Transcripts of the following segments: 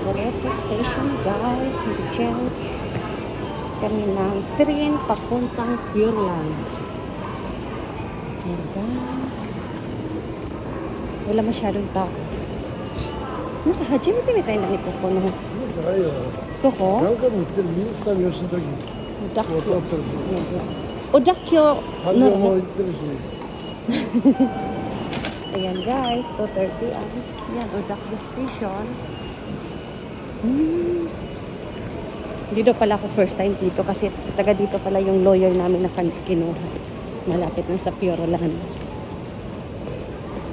Loreto Station, guys. May chance kami ng train papuntang Pureland. Ayan, guys. Wala masyadong tao. Nakahajimiteみたいなね、ここの。どこ? なんかも売ってるミニスター吉田木。おだきを。サンリオも行ってるし。Ayan guys, 2:30 ang. Yan, Odakyo Station. Dito pala ako first time dito kasi taga dito pala yung lawyer namin na kinuha. Malapit na sa Pureland.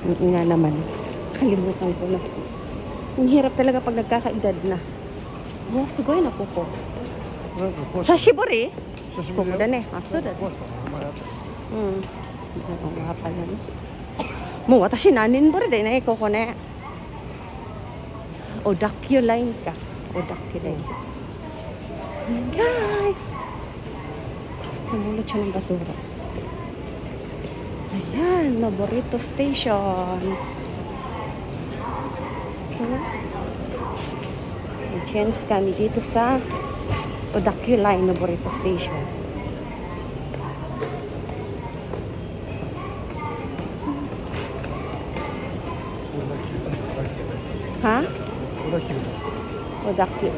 Nga naman. Kalimutan ko na. Ang hirap talaga pag nagkakaedad na. Wow, sugoi na po ko. Sashibori? Sashibori da ne. Ah, so da. Oo nga pala. もう私何年ぶりでね、ここね。小田急ラインか。小田急ライン。Guys! Namulot siya ng basura. Ayan, Noborito Station. May chance kami dito sa Odakyu Line, Noborito Station. Ha? Odakyu.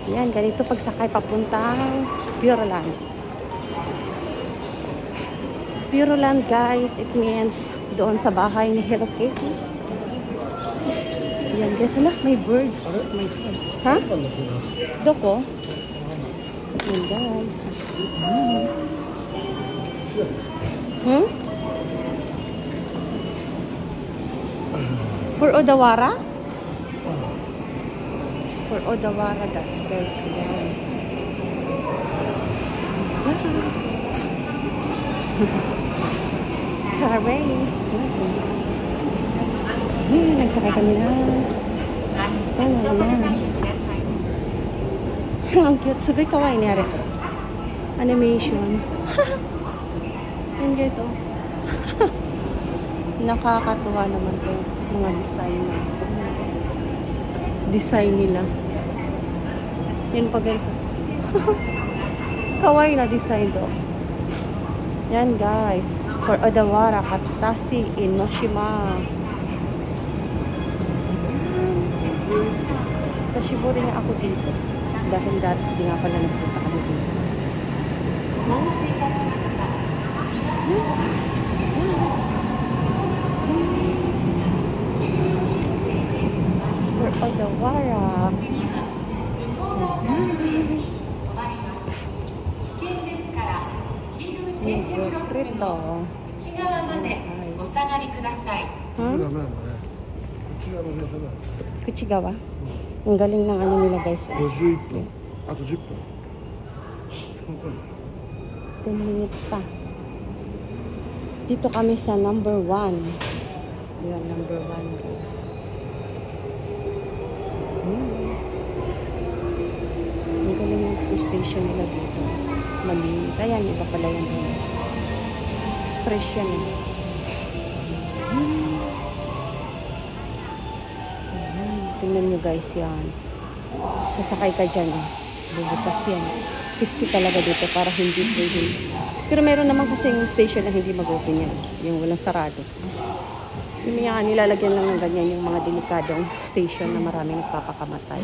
Yan, ganito pagsakay papuntang Pureland. Pureland, guys, it means doon sa bahay ni Hello Kitty. Yan, guys, anak, may birds. Ha? Doko? Yan, guys. For Odawara? For Odawara, guys. Yan. Hooray! Nagsakay kami na. Ang cute. Sabi kawaii niya rin. Animation. Yan guys, oh. Nakakatuwa naman to. Mga design nila. Yan pa guys. Kawaii na design to. Yan guys. For Odawara, Katashi, Inoshima. Sa Shibori nga ako dito. Dahil dati nga pala nagpunta kami dito. For Odawara. Rito. Kuchigawa? Ang galing ng ano nila guys. 51分。あと10分。10 minutes pa. Dito kami sa number 1. Yan, number 1 guys. Ang galing ng station nila dito. Malinis. Ayan, iba pala yan. Expression. Tingnan nyo guys yan. Sasakay ka dyan. Bubutas yan. 60 talaga dito para hindi pwede. Pero meron naman kasing station na hindi mag-open yan. Yung walang sarado. Yung mga nilalagyan lang ng ganyan yung mga delikadong station na maraming nagpapakamatay.